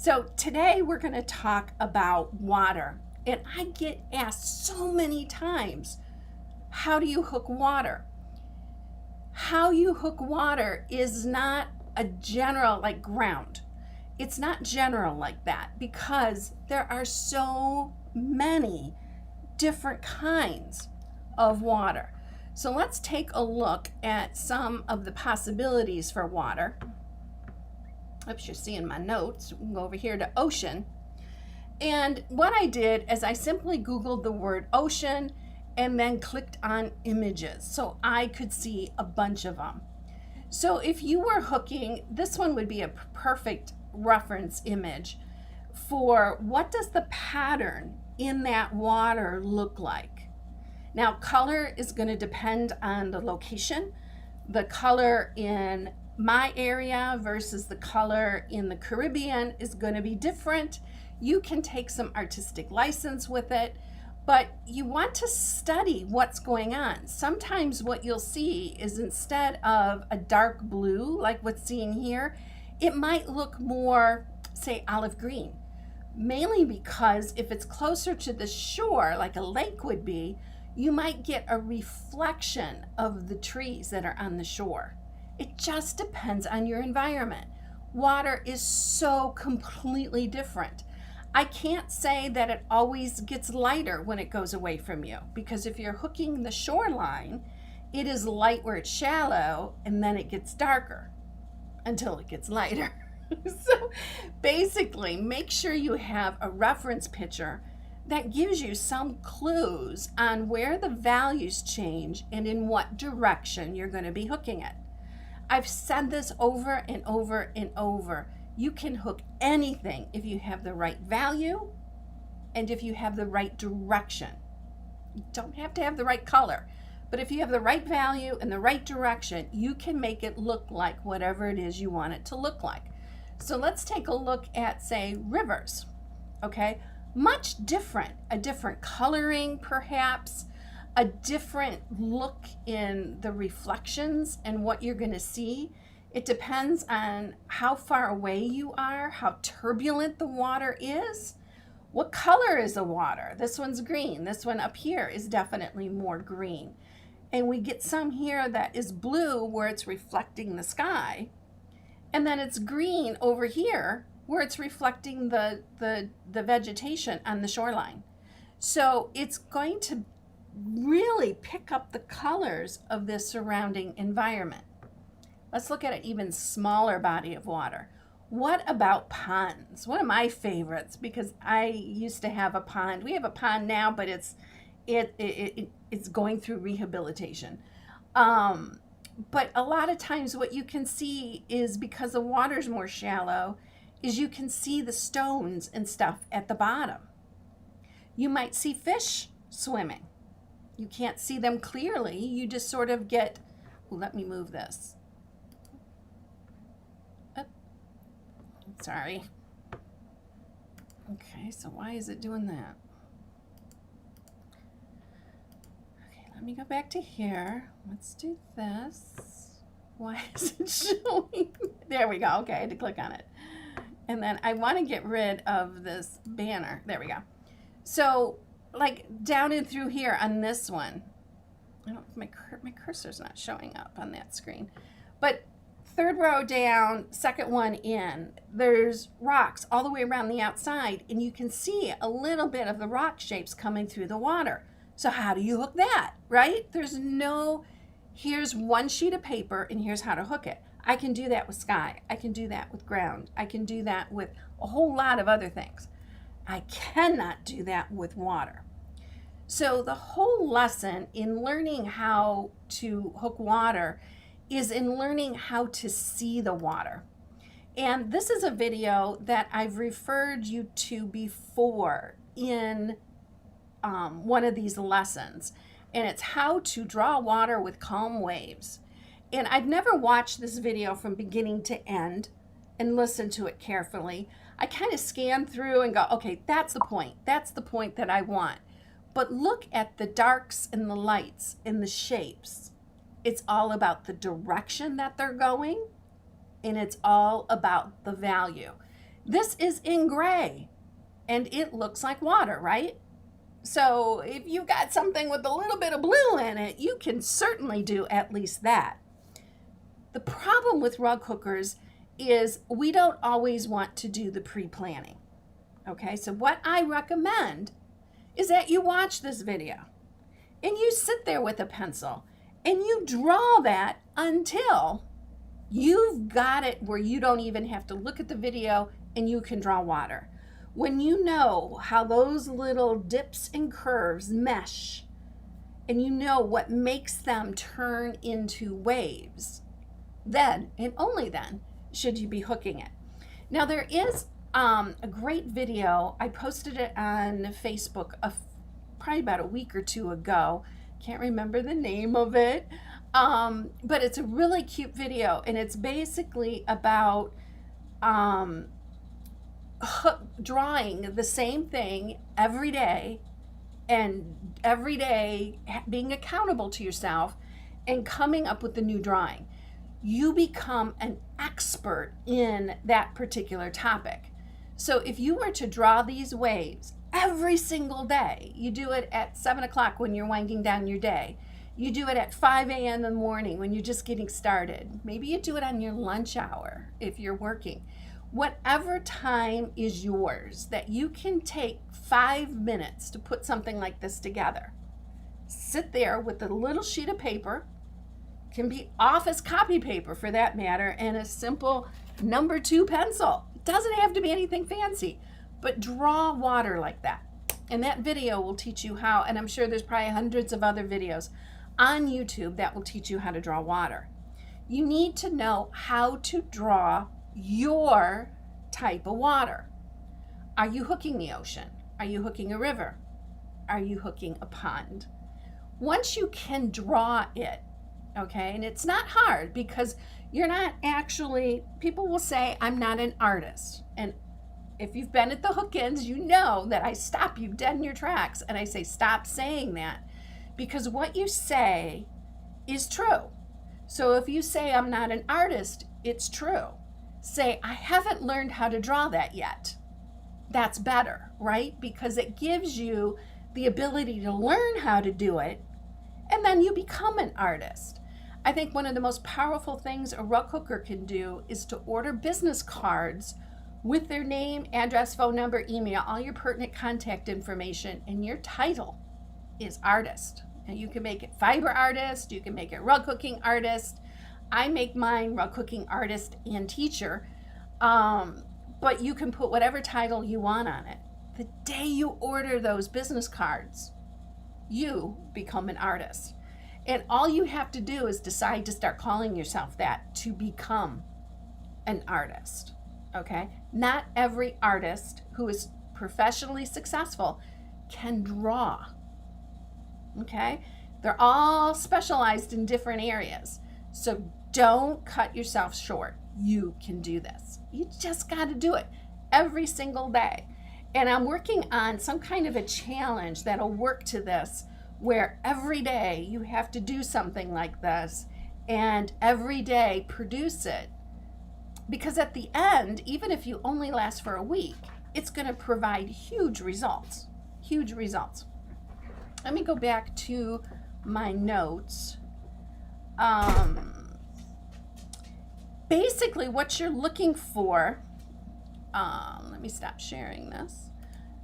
So today we're going to talk about water. And I get asked so many times, how do you hook water? How you hook water is not a general like ground. It's not general like that because there are so many different kinds of water. So let's take a look at some of the possibilities for water. Oops, you're seeing my notes. We can go over here to ocean. And what I did is I simply Googled the word ocean and then clicked on images so I could see a bunch of them. So if you were hooking, this one would be a perfect reference image for what does the pattern in that water look like. Now, color is going to depend on the location. The color in my area versus the color in the Caribbean is going to be different. You can take some artistic license with it, but you want to study what's going on. Sometimes what you'll see is instead of a dark blue, like what's seen here, it might look more, say, olive green. Mainly because if it's closer to the shore, like a lake would be, you might get a reflection of the trees that are on the shore. It just depends on your environment. Water is so completely different. I can't say that it always gets lighter when it goes away from you, because if you're hooking the shoreline, it is light where it's shallow and then it gets darker until it gets lighter. So basically, make sure you have a reference picture that gives you some clues on where the values change and in what direction you're going to be hooking it. I've said this over and over and over. You can hook anything if you have the right value and if you have the right direction. You don't have to have the right color, but if you have the right value and the right direction, you can make it look like whatever it is you want it to look like. So let's take a look at, say, rivers, okay? Much different, a different coloring perhaps, a different look in the reflections and what you're going to see. It depends on how far away you are, how turbulent the water is. What color is the water? This one's green. This one up here is definitely more green. And we get some here that is blue where it's reflecting the sky. And then it's green over here where it's reflecting the vegetation on the shoreline. So it's going to really pick up the colors of this surrounding environment. Let's look at an even smaller body of water. What about ponds? One of my favorites, because I used to have a pond. We have a pond now, but it's going through rehabilitation. But a lot of times what you can see is, because the water's more shallow, is you can see the stones and stuff at the bottom. You might see fish swimming. You can't see them clearly. You just sort of get, let me move this. Oh, sorry. Okay, so why is it doing that? Let me go back to here. Let's do this. Why is it showing? There we go. Okay, I had to click on it. And then I want to get rid of this banner. There we go. So, like down and through here on this one, I don't, my cursor's not showing up on that screen. But third row down, second one in, there's rocks all the way around the outside, and you can see a little bit of the rock shapes coming through the water. So how do you hook that, right? There's no, here's one sheet of paper and here's how to hook it. I can do that with sky. I can do that with ground. I can do that with a whole lot of other things. I cannot do that with water. So the whole lesson in learning how to hook water is in learning how to see the water. And this is a video that I've referred you to before in one of these lessons, and it's how to draw water with calm waves. And I've never watched this video from beginning to end and listened to it carefully. I kind of scan through and go, okay, that's the point. That's the point that I want. But look at the darks and the lights and the shapes. It's all about the direction that they're going, and it's all about the value. This is in gray and it looks like water, right? So if you've got something with a little bit of blue in it, you can certainly do at least that. The problem with rug hookers is we don't always want to do the pre-planning. Okay, so what I recommend is that you watch this video and you sit there with a pencil and you draw that until you've got it where you don't even have to look at the video and you can draw water. When you know how those little dips and curves mesh, and you know what makes them turn into waves, then and only then should you be hooking it. Now there is a great video. I posted it on Facebook probably about a week or two ago. Can't remember the name of it, but it's a really cute video, and it's basically about drawing the same thing every day, and every day being accountable to yourself and coming up with a new drawing. You become an expert in that particular topic. So if you were to draw these waves every single day, you do it at 7 o'clock when you're winding down your day. You do it at 5 a.m. in the morning when you're just getting started. Maybe you do it on your lunch hour if you're working. Whatever time is yours that you can take 5 minutes to put something like this together. Sit there with a little sheet of paper, can be office copy paper for that matter, and a simple number 2 pencil. It doesn't have to be anything fancy, but draw water like that. And that video will teach you how, and I'm sure there's probably hundreds of other videos on YouTube that will teach you how to draw water. You need to know how to draw your type of water. Are you hooking the ocean? Are you hooking a river? Are you hooking a pond? Once you can draw it, okay, and it's not hard because you're not actually, people will say, I'm not an artist. And if you've been at the hook-ins, you know that I stop you dead in your tracks and I say, stop saying that, because what you say is true. So if you say, I'm not an artist, it's true. Say, I haven't learned how to draw that yet. That's better, right? Because it gives you the ability to learn how to do it, and then you become an artist. I think one of the most powerful things a rug hooker can do is to order business cards with their name, address, phone number, email, all your pertinent contact information, and your title is artist. And you can make it fiber artist, you can make it rug hooking artist. I make mine rug hooking artist and teacher, but you can put whatever title you want on it. The day you order those business cards, you become an artist. And all you have to do is decide to start calling yourself that to become an artist, okay? Not every artist who is professionally successful can draw, okay? They're all specialized in different areas. So don't cut yourself short. You can do this. You just got to do it every single day. And I'm working on some kind of a challenge that'll work to this, where every day you have to do something like this and every day produce it. Because at the end, even if you only last for a week, it's going to provide huge results. Huge results. Let me go back to my notes. Basically what you're looking for, let me stop sharing this.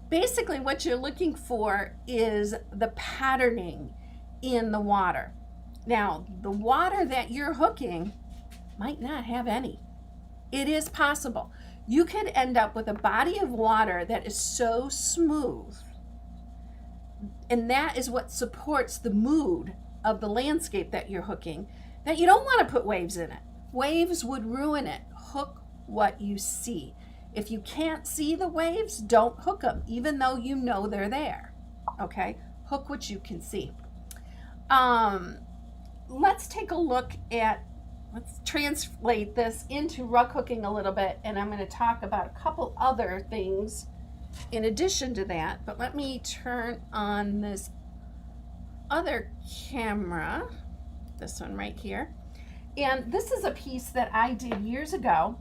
Basically what you're looking for is the patterning in the water. Now, the water that you're hooking might not have any. It is possible. You could end up with a body of water that is so smooth, and that is what supports the mood of the landscape that you're hooking, that you don't want to put waves in it. Waves would ruin it. Hook what you see. If you can't see the waves, don't hook them, even though you know they're there. Okay? Hook what you can see. Let's take a look at, let's translate this into rug hooking a little bit, and I'm going to talk about a couple other things in addition to that. But let me turn on this other camera, this one right here. And this is a piece that I did years ago,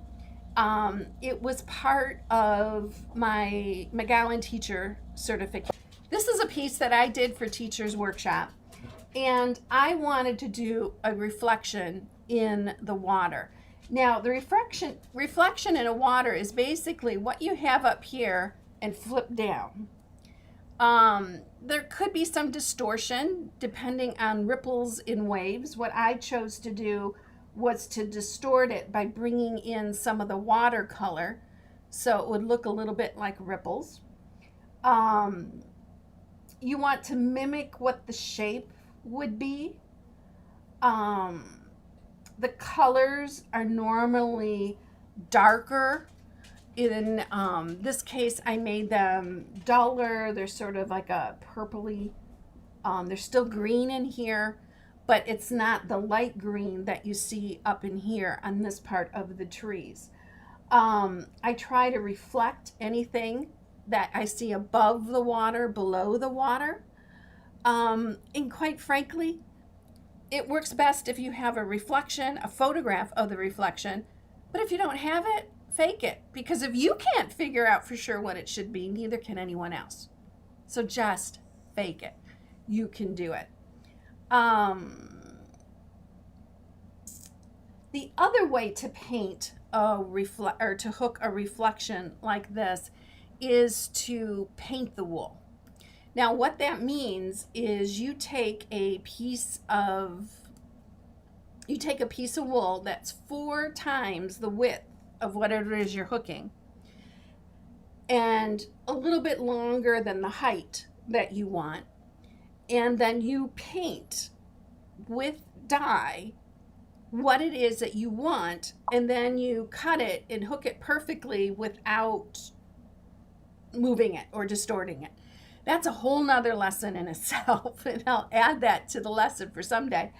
It was part of my McGowan teacher certificate. This is a piece that I did for Teachers Workshop, and I wanted to do a reflection in the water. Now, the reflection in a water is basically what you have up here and flip down. There could be some distortion depending on ripples in waves. What I chose to do was to distort it by bringing in some of the watercolor so it would look a little bit like ripples. You want to mimic what the shape would be. The colors are normally darker. In this case, I made them duller. They're sort of like a purpley. They're still green in here, but it's not the light green that you see up in here on this part of the trees. I try to reflect anything that I see above the water, below the water. And quite frankly, it works best if you have a reflection, a photograph of the reflection. But if you don't have it, fake it. Because if you can't figure out for sure what it should be, neither can anyone else. So just fake it. You can do it. The other way to paint or to hook a reflection like this is to paint the wool. Now, what that means is you take a piece of wool that's 4 times the width of whatever it is you're hooking, and a little bit longer than the height that you want, and then you paint with dye what it is that you want, and then you cut it and hook it perfectly without moving it or distorting it. That's a whole nother lesson in itself, and I'll add that to the lesson for someday.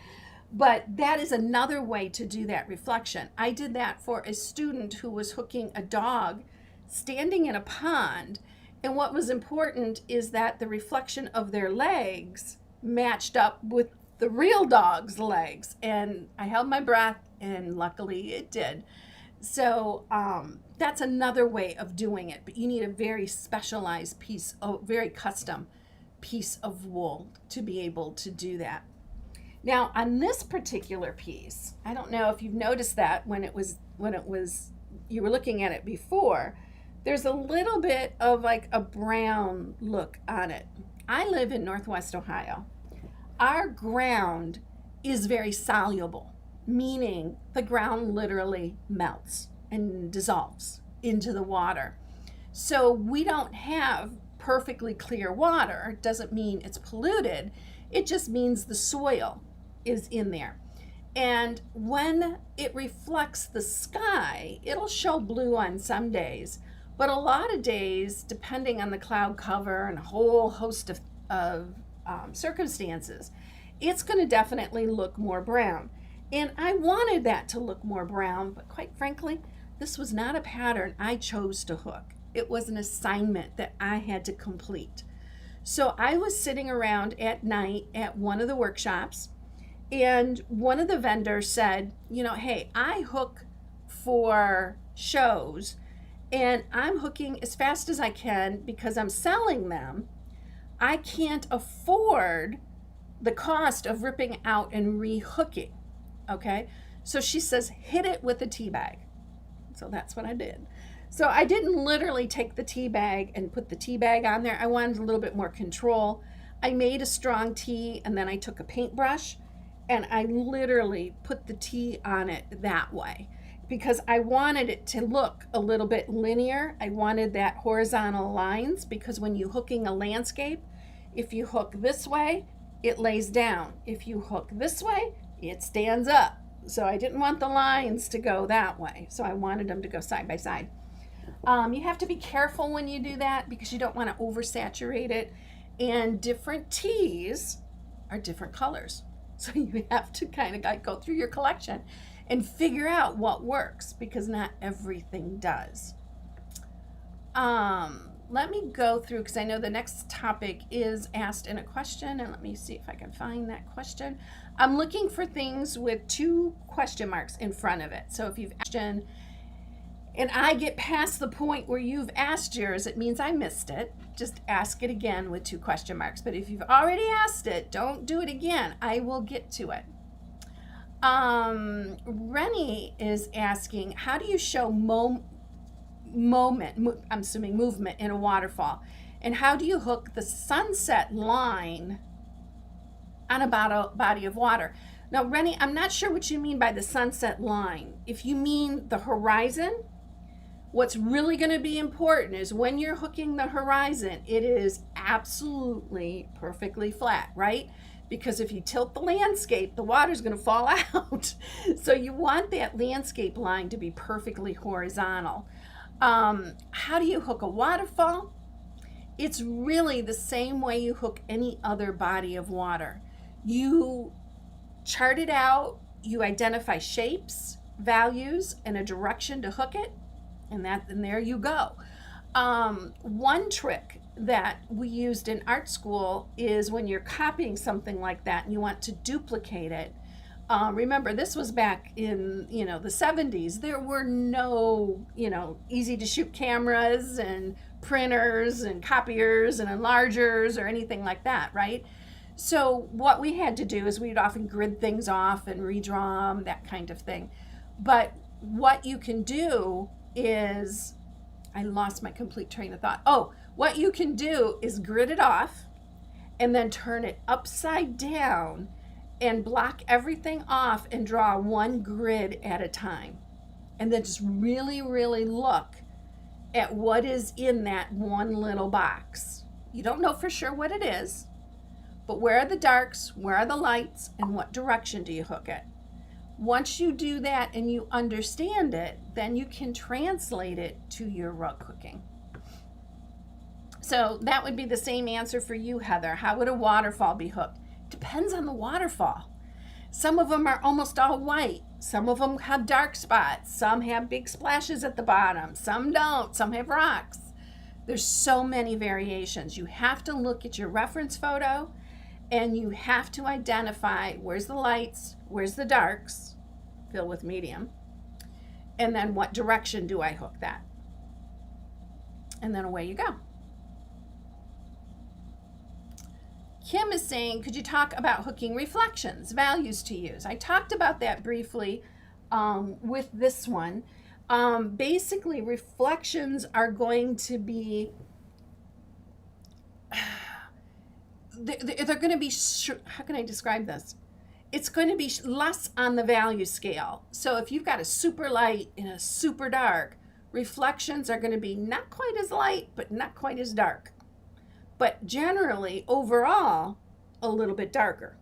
But that is another way to do that reflection. I did that for a student who was hooking a dog standing in a pond, and what was important is that the reflection of their legs matched up with the real dog's legs, and I held my breath, and luckily it did. So that's another way of doing it, but you need a very specialized piece, a very custom piece of wool to be able to do that. Now, on this particular piece, I don't know if you've noticed that when you were looking at it before, there's a little bit of like a brown look on it. I live in Northwest Ohio. Our ground is very soluble, meaning the ground literally melts and dissolves into the water. So we don't have perfectly clear water. It doesn't mean it's polluted. It just means the soil is in there. And when it reflects the sky, it'll show blue on some days, but a lot of days, depending on the cloud cover and a whole host of circumstances, it's going to definitely look more brown. And I wanted that to look more brown, but quite frankly, this was not a pattern I chose to hook. It was an assignment that I had to complete. So I was sitting around at night at one of the workshops, and one of the vendors said, hey, I hook for shows, and I'm hooking as fast as I can because I'm selling them. I can't afford the cost of ripping out and re-hooking. Okay, so she says, hit it with a tea bag. So that's what I did. So I didn't literally take the tea bag and put the tea bag on there. I wanted a little bit more control. I made a strong tea, and then I took a paintbrush and I literally put the tea on it that way because I wanted it to look a little bit linear. I wanted that horizontal lines because when you're hooking a landscape, if you hook this way, it lays down. If you hook this way, it stands up. So I didn't want the lines to go that way. So I wanted them to go side by side. You have to be careful when you do that because you don't want to oversaturate it. And different teas are different colors. So you have to kind of like go through your collection and figure out what works because not everything does. Let me go through because I know the next topic is asked in a question, and let me see if I can find that question. I'm looking for things with 2 question marks in front of it. So if you've asked a question and I get past the point where you've asked yours, it means I missed it. Just ask it again with 2 question marks. But if you've already asked it, don't do it again. I will get to it. Rennie is asking, how do you show I'm assuming movement in a waterfall? And how do you hook the sunset line on a body of water? Now, Rennie, I'm not sure what you mean by the sunset line. If you mean the horizon, what's really going to be important is when you're hooking the horizon, it is absolutely perfectly flat, right? Because if you tilt the landscape, the water's going to fall out. So you want that landscape line to be perfectly horizontal. How do you hook a waterfall? It's really the same way you hook any other body of water. You chart it out, you identify shapes, values, and a direction to hook it, and there you go. One trick that we used in art school is when you're copying something like that and you want to duplicate it. Remember, this was back in the 70s. There were no easy to shoot cameras and printers and copiers and enlargers or anything like that, right? So what we had to do is we'd often grid things off and redraw them, that kind of thing. But what you can do is, I lost my complete train of thought. What you can do is grid it off and then turn it upside down and block everything off and draw one grid at a time. And then just really, really look at what is in that one little box. You don't know for sure what it is, but where are the darks, where are the lights, and what direction do you hook it? Once you do that and you understand it, then you can translate it to your rug hooking. So that would be the same answer for you, Heather. How would a waterfall be hooked? Depends on the waterfall. Some of them are almost all white. Some of them have dark spots. Some have big splashes at the bottom. Some don't. Some have rocks. There's so many variations. You have to look at your reference photo and you have to identify where's the lights, where's the darks, fill with medium, and then what direction do I hook that? And then away you go. Kim is saying, could you talk about hooking reflections, values to use? I talked about that briefly with this one. Basically, reflections are going to be, they're going to be, how can I describe this? It's going to be less on the value scale. So if you've got a super light and a super dark, reflections are going to be not quite as light, but not quite as dark. But generally, overall, a little bit darker.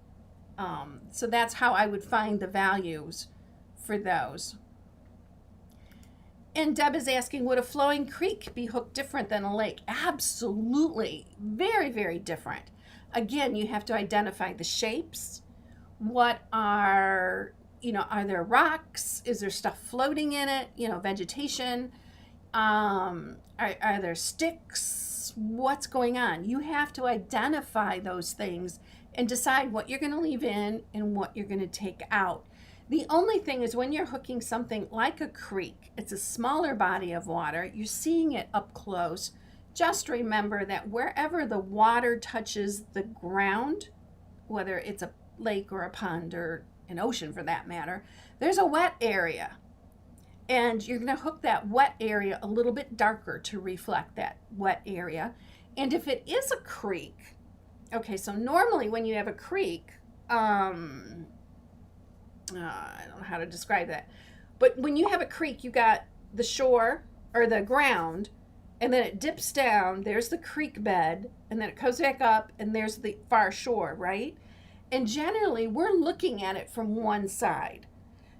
So that's how I would find the values for those. And Deb is asking, would a flowing creek be hooked different than a lake? Absolutely. Very, very different. Again, you have to identify the shapes. What are there rocks? Is there stuff floating in it? Vegetation? Are there sticks? What's going on? You have to identify those things and decide what you're going to leave in and what you're going to take out. The only thing is when you're hooking something like a creek, it's a smaller body of water, you're seeing it up close. Just remember that wherever the water touches the ground, whether it's a lake or a pond or an ocean for that matter, there's a wet area. And you're going to hook that wet area a little bit darker to reflect that wet area. And if it is a creek, okay, so normally when you have a creek, I don't know how to describe that, but when you have a creek, you got the shore or the ground, and then it dips down, there's the creek bed, and then it comes back up, and there's the far shore, right? And generally, we're looking at it from one side.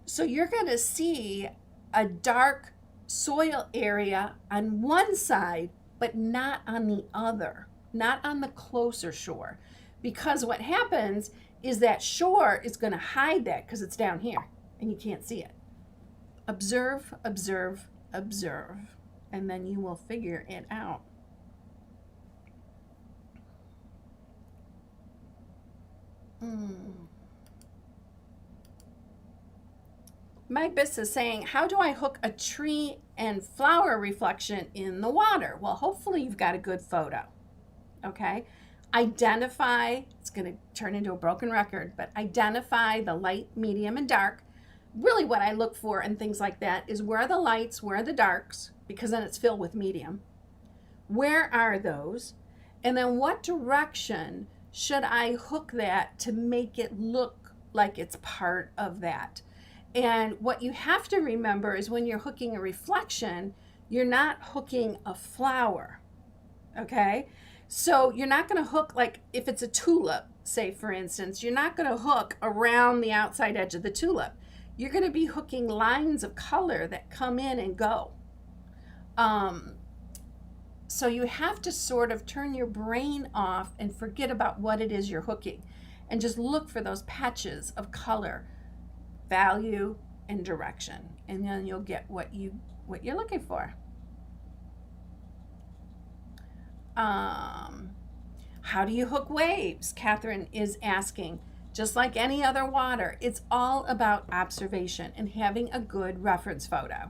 So you're going to see a dark soil area on one side, but not on the other, not on the closer shore. Because what happens is that shore is going to hide that because it's down here and you can't see it. Observe, observe, observe, and then you will figure it out. Magbus is saying, how do I hook a tree and flower reflection in the water? Well, hopefully you've got a good photo. Okay. Identify, it's going to turn into a broken record, but identify the light, medium, and dark. Really what I look for and things like that is where are the lights, where are the darks, because then it's filled with medium. Where are those? And then what direction should I hook that to make it look like it's part of that? And what you have to remember is when you're hooking a reflection, you're not hooking a flower, okay? So you're not going to hook, like if it's a tulip, say for instance, you're not going to hook around the outside edge of the tulip. You're going to be hooking lines of color that come in and go. So you have to sort of turn your brain off and forget about what it is you're hooking and just look for those patches of color, value, and direction. And then you'll get what you're looking for. How do you hook waves? Catherine is asking. Just like any other water, it's all about observation and having a good reference photo.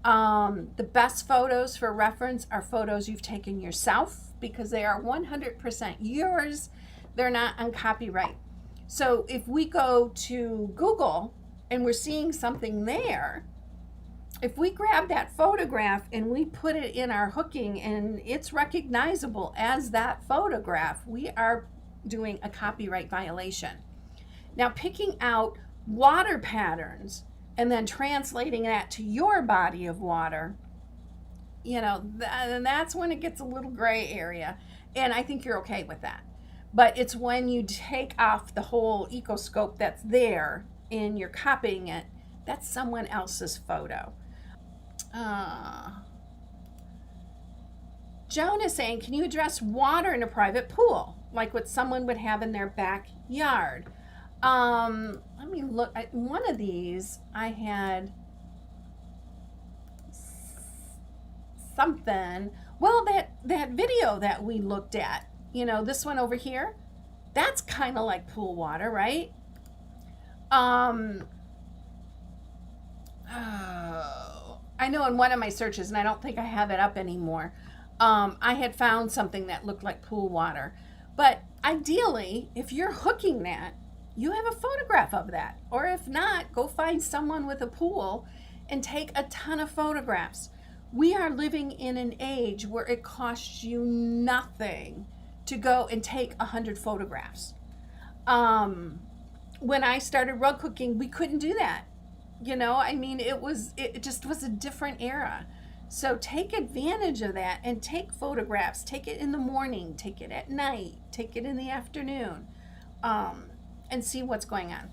The best photos for reference are photos you've taken yourself because they are 100% yours. They're not on copyright. So if we go to Google and we're seeing something there, if we grab that photograph and we put it in our hooking and it's recognizable as that photograph, we are doing a copyright violation. Now, picking out water patterns and then translating that to your body of water, that's when it gets a little gray area. And I think you're okay with that. But it's when you take off the whole ecoscope that's there and you're copying it, that's someone else's photo. Joan is saying, can you address water in a private pool, like what someone would have in their backyard? Let me look at one of these. I had something. Well, that video that we looked at, this one over here, that's kind of like pool water, right? I know in one of my searches, and I don't think I have it up anymore, I had found something that looked like pool water. But ideally, if you're hooking that, you have a photograph of that. Or if not, go find someone with a pool and take a ton of photographs. We are living in an age where it costs you nothing to go and take 100 photographs. When I started rug hooking, we couldn't do that. It just was a different era. So take advantage of that and take photographs. Take it in the morning, take it at night, take it in the afternoon, and see what's going on.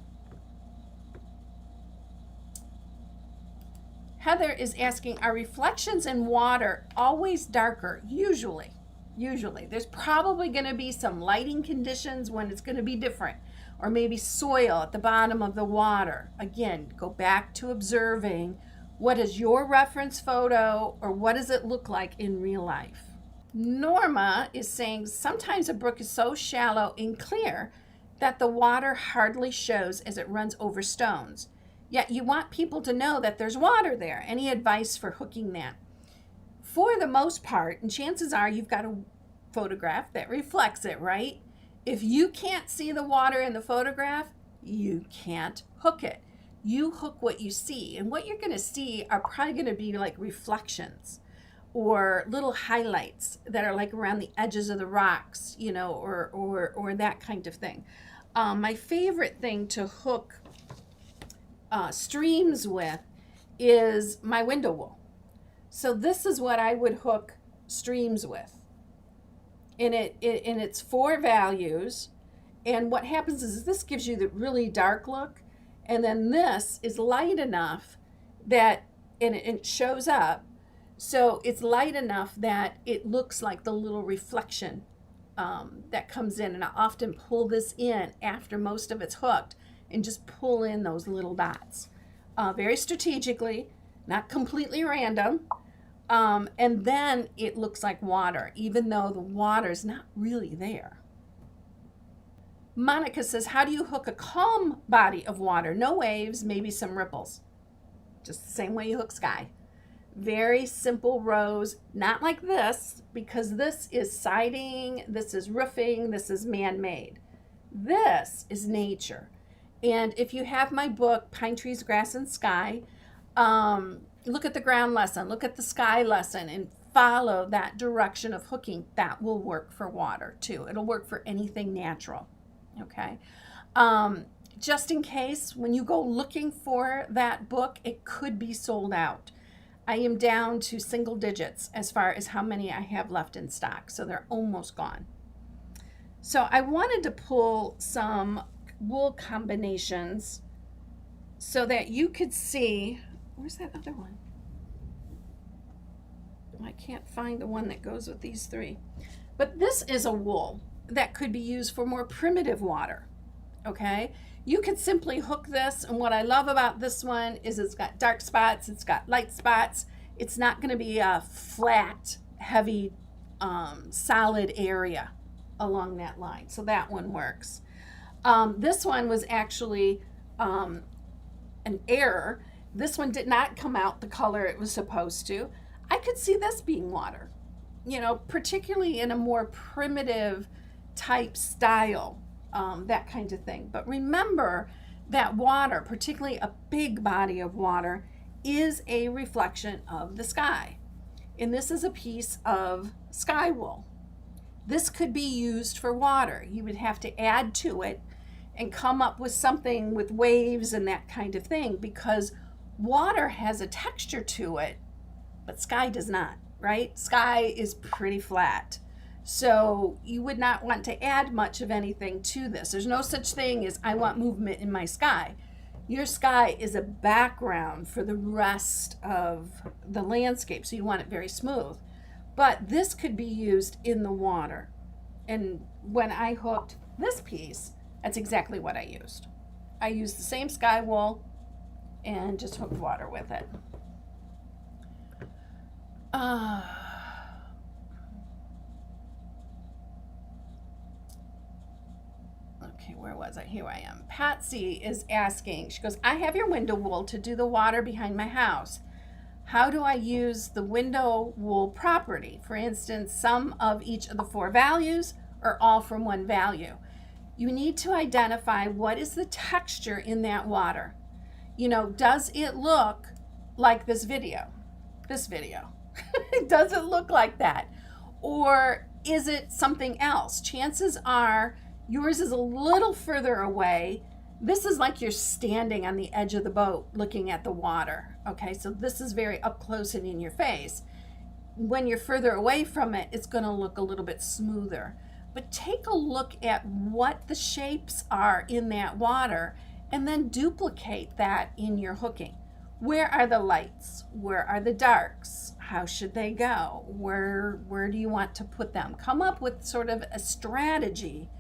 Heather is asking, are reflections in water always darker? Usually. There's probably going to be some lighting conditions when it's going to be different, or maybe soil at the bottom of the water. Again, go back to observing what is your reference photo, or what does it look like in real life. Norma is saying, sometimes a brook is so shallow and clear that the water hardly shows as it runs over stones. Yet you want people to know that there's water there. Any advice for hooking that? For the most part, and chances are you've got a photograph that reflects it, right? If you can't see the water in the photograph, you can't hook it. You hook what you see. And what you're going to see are probably going to be like reflections or little highlights that are like around the edges of the rocks, or that kind of thing. My favorite thing to hook streams with is my window wool. So this is what I would hook streams with. And it's 4 values. And what happens is this gives you the really dark look. And then this is light enough that, and it shows up. So it's light enough that it looks like the little reflection that comes in. And I often pull this in after most of it's hooked and just pull in those little dots. Very strategically, not completely random. And then it looks like water, even though the water's not really there. Monica says, how do you hook a calm body of water? No waves, maybe some ripples. just the same way you hook sky. Very simple rows, not like this, because this is siding, this is roofing, this is man-made. This is nature. And if you have my book, Pine Trees, Grass, and Sky, look at the ground lesson, look at the sky lesson, and follow that direction of hooking. That will work for water too. It'll work for anything natural, okay? Just in case, when you go looking for that book, it could be sold out. I am down to single digits as far as how many I have left in stock, so they're almost gone. So I wanted to pull some wool combinations so that you could see, where's that other one? I can't find the one that goes with these three. But this is a wool that could be used for more primitive water, okay? You could simply hook this, and what I love about this one is it's got dark spots, it's got light spots. It's not going to be a flat, heavy, solid area along that line. So that one works. This one was actually an error. This one did not come out the color it was supposed to. I could see this being water, you know, particularly in a more primitive type style. That kind of thing. But remember that water, particularly a big body of water, is a reflection of the sky. And this is a piece of sky wool. This could be used for water. You would have to add to it and come up with something with waves and that kind of thing, because water has a texture to it, but sky does not, right? Sky is pretty flat. So you would not want to add much of anything to this. There's no such thing as I want movement in my sky. Your sky is a background for the rest of the landscape, so you want it very smooth. But this could be used in the water. And when I hooked this piece, that's exactly what I used. I used the same sky wool and just hooked water with it. Okay, where was I? Here I am. Patsy is asking, she goes, I have your window wool to do the water behind my house. How do I use the window wool property? For instance, some of each of the 4 values or all from one value. You need to identify what is the texture in that water. You know, does it look like this video? This video. Does it look like that? Or is it something else? Chances are yours is a little further away. This is like you're standing on the edge of the boat looking at the water. Okay, so this is very up close and in your face. When you're further away from it, it's going to look a little bit smoother. But take a look at what the shapes are in that water and then duplicate that in your hooking. Where are the lights? Where are the darks? How should they go? Where do you want to put them? Come up with sort of a strategy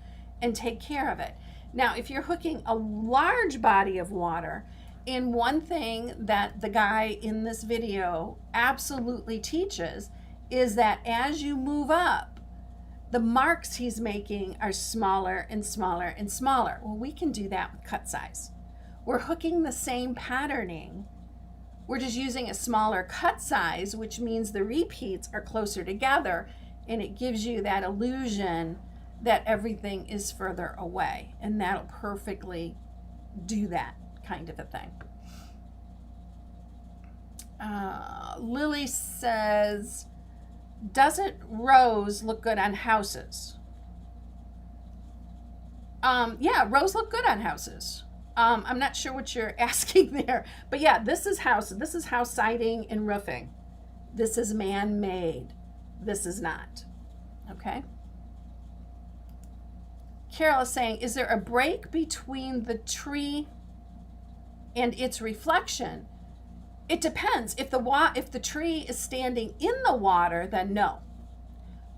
and take care of it. Now, if you're hooking a large body of water, and one thing that the guy in this video absolutely teaches is that as you move up, the marks he's making are smaller and smaller and smaller. Well, we can do that with cut size. We're hooking the same patterning. We're just using a smaller cut size, which means the repeats are closer together, and it gives you that illusion that everything is further away, and that'll perfectly do that kind of a thing. Lily says, doesn't rose look good on houses? Yeah, rose look good on houses. I'm not sure what you're asking there, but yeah, this is house siding and roofing. This is man-made. This is not. Okay. Carol is saying, is there a break between the tree and its reflection? It depends. If the tree is standing in the water, then no.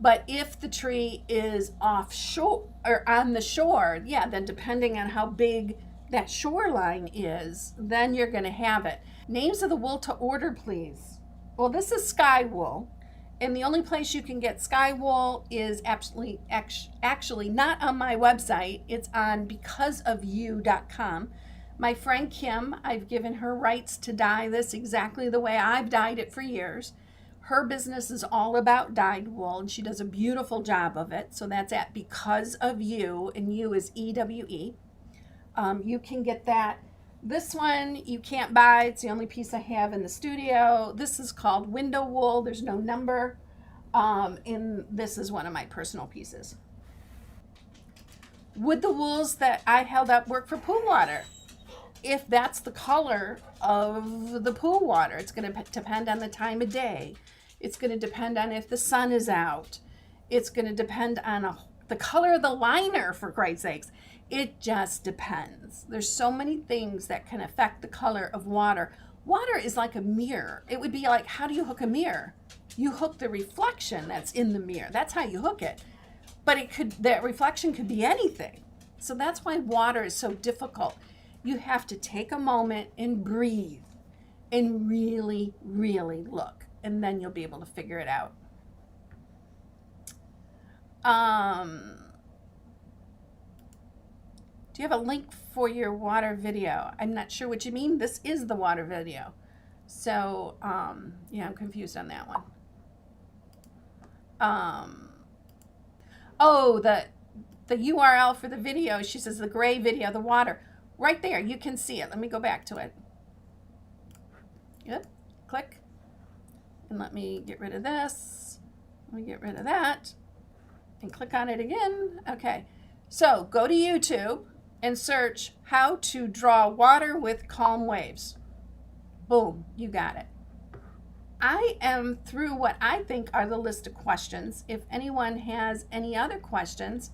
But if the tree is offshore or on the shore, yeah, then depending on how big that shoreline is, then you're going to have it. Names of the wool to order, please. Well, this is sky wool. And the only place you can get sky wool is actually not on my website. It's on becauseofyou.com. My friend Kim, I've given her rights to dye this exactly the way I've dyed it for years. Her business is all about dyed wool, and she does a beautiful job of it. So that's at Because of You, and you is EWE. You can get that. This one you can't buy. It's the only piece I have in the studio. This is called window wool. There's no number. And this is one of my personal pieces. Would the wools that I held up work for pool water? If that's the color of the pool water, it's going to depend on the time of day. It's going to depend on if the sun is out. It's going to depend on the color of the liner, for Christ's sakes. It just depends. There's so many things that can affect the color of water. Water is like a mirror. It would be like, how do you hook a mirror? You hook the reflection that's in the mirror. That's how you hook it. But that reflection could be anything. So that's why water is so difficult. You have to take a moment and breathe and really, really look, and then you'll be able to figure it out. Do you have a link for your water video? I'm not sure what you mean. This is the water video. So, yeah, I'm confused on that one. Oh, the URL for the video, she says the gray video, the water. Right there, you can see it. Let me go back to it. Yep, click. And let me get rid of this. Let me get rid of that. And click on it again. Okay, so go to YouTube and search how to draw water with calm waves. Boom, you got it. I am through what I think are the list of questions. If anyone has any other questions,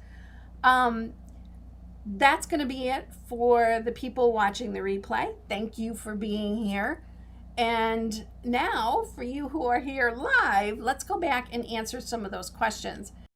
that's going to be it for the people watching the replay. Thank you for being here. And now, for you who are here live, let's go back and answer some of those questions.